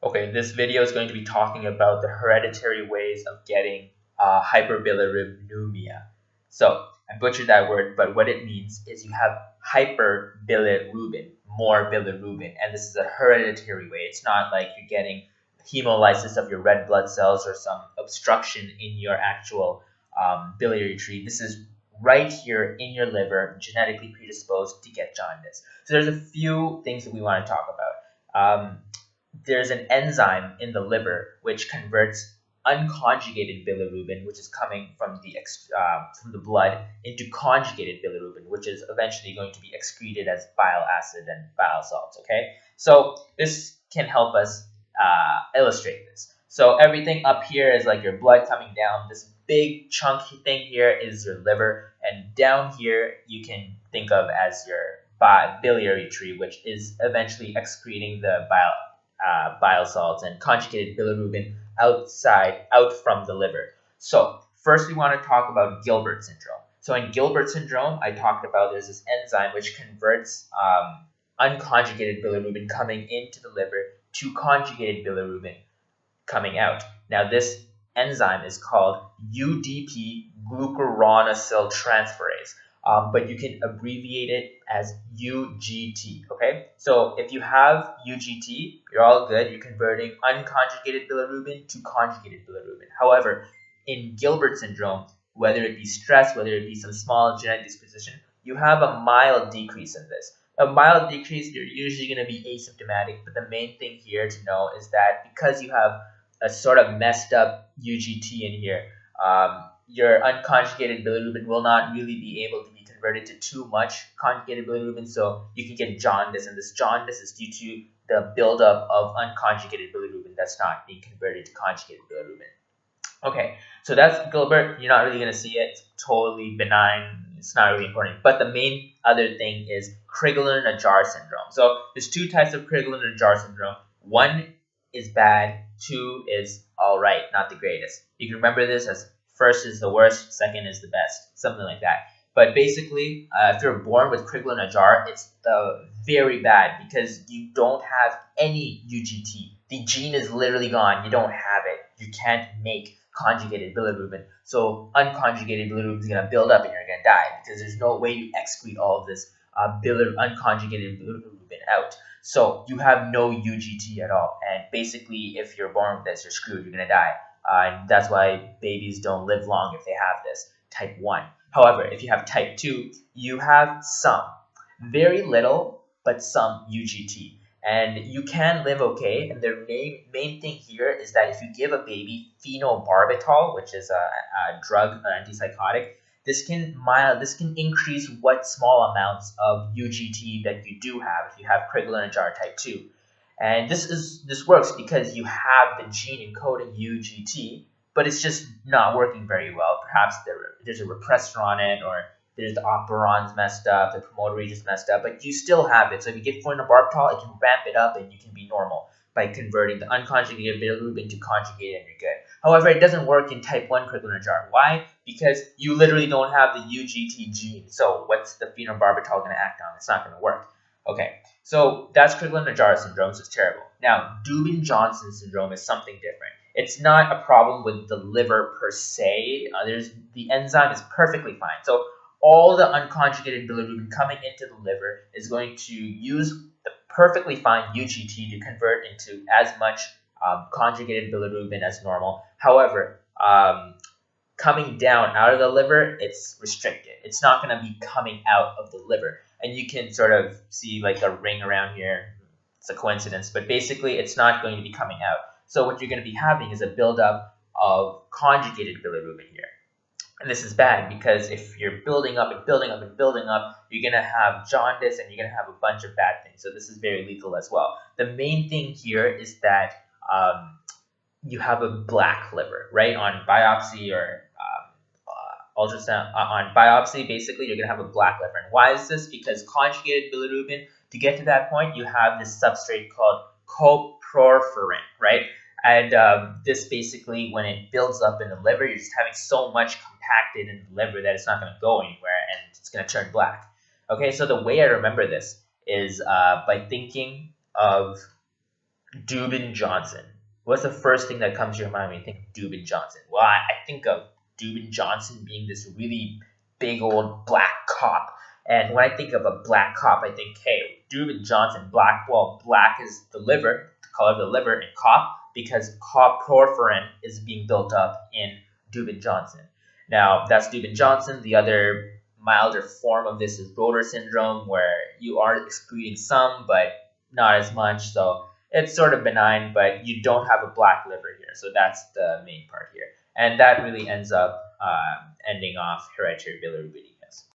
Okay, this video is going to be talking about the hereditary ways of getting hyperbilirubinemia. So, I butchered that word, but what it means is you have hyperbilirubin, more bilirubin, and this is a hereditary way. It's not like you're getting hemolysis of your red blood cells or some obstruction in your actual biliary tree. This is right here in your liver, genetically predisposed to get jaundice. So there's a few things that we want to talk about. There's an enzyme in the liver which converts unconjugated bilirubin, which is coming from the blood, into conjugated bilirubin, which is eventually going to be excreted as bile acid and bile salts. Okay, so this can help us illustrate this. So everything up here is like your blood coming down. This big chunky thing here is your liver, and down here you can think of as your biliary tree, which is eventually excreting the bile salts and conjugated bilirubin out from the liver. So first we want to talk about Gilbert syndrome. So in Gilbert syndrome, I talked about there's this enzyme which converts unconjugated bilirubin coming into the liver to conjugated bilirubin coming out. Now this enzyme is called UDP glucuronidase transferase. But you can abbreviate it as UGT, okay? So if you have UGT, you're all good. You're converting unconjugated bilirubin to conjugated bilirubin. However, in Gilbert syndrome, whether it be stress, whether it be some small genetic disposition, you have a mild decrease in this. A mild decrease, you're usually going to be asymptomatic, but the main thing here to know is that because you have a sort of messed up UGT in here, your unconjugated bilirubin will not really be able to be converted to too much conjugated bilirubin, so you can get jaundice, and this jaundice is due to the buildup of unconjugated bilirubin that's not being converted to conjugated bilirubin. Okay, so that's Gilbert. You're not really going to see it. It's totally benign. It's not really important. But the main other thing is Crigler-Najjar syndrome. So there's two types of Crigler-Najjar syndrome. One is bad. Two is all right, not the greatest. You can remember this as first is the worst, second is the best, something like that. But basically, if you're born with Crigler-Najjar, it's very bad because you don't have any UGT. The gene is literally gone. You don't have it. You can't make conjugated bilirubin. So unconjugated bilirubin is going to build up and you're going to die because there's no way to excrete all of this unconjugated bilirubin out. So you have no UGT at all. And basically, if you're born with this, you're screwed. You're going to die. And that's why babies don't live long if they have this, type 1. However, if you have type 2, you have some, very little, but some UGT. And you can live okay. And the main thing here is that if you give a baby phenobarbital, which is a drug, an antipsychotic, this can increase what small amounts of UGT that you do have if you have Crigler-Najjar type 2. And this works because you have the gene encoding UGT, but it's just not working very well. Perhaps there's a repressor on it, or there's the operon's messed up, the promoter is messed up, but you still have it. So if you give phenobarbital, it can ramp it up and you can be normal by converting the unconjugated bilirubin to conjugated and you're good. However, it doesn't work in type 1 Crigler-Najjar. Why? Because you literally don't have the UGT gene. So what's the phenobarbital going to act on? It's not going to work. Okay, so that's Crigler-Najjar syndrome, so it's terrible. Now, Dubin-Johnson syndrome is something different. It's not a problem with the liver per se. The enzyme is perfectly fine. So all the unconjugated bilirubin coming into the liver is going to use the perfectly fine UGT to convert into as much conjugated bilirubin as normal. However, coming down out of the liver, it's restricted. It's not going to be coming out of the liver. And you can sort of see like a ring around here. It's a coincidence, but basically it's not going to be coming out. So what you're going to be having is a buildup of conjugated bilirubin here. And this is bad because if you're building up and building up and building up, you're going to have jaundice and you're going to have a bunch of bad things. So this is very lethal as well. The main thing here is that you have a black liver, right? On biopsy or ultrasound, on biopsy, basically, you're going to have a black liver. And why is this? Because conjugated bilirubin, to get to that point, you have this substrate called coporphyrin, right? And this basically, when it builds up in the liver, you're just having so much compacted in the liver that it's not going to go anywhere and it's going to turn black. Okay, so the way I remember this is by thinking of Dubin-Johnson. What's the first thing that comes to your mind when you think of Dubin-Johnson? Well, I think of Dubin-Johnson being this really big old black cop. And when I think of a black cop, I think, hey, Dubin-Johnson, black. Well, black is the liver, the color of the liver, and cop, because cop porphyrin is being built up in Dubin-Johnson. Now, that's Dubin-Johnson. The other milder form of this is Rotor syndrome, where you are excreting some, but not as much. So it's sort of benign, but you don't have a black liver here. So that's the main part here. And that really ends up ending off hereditary bilirubin.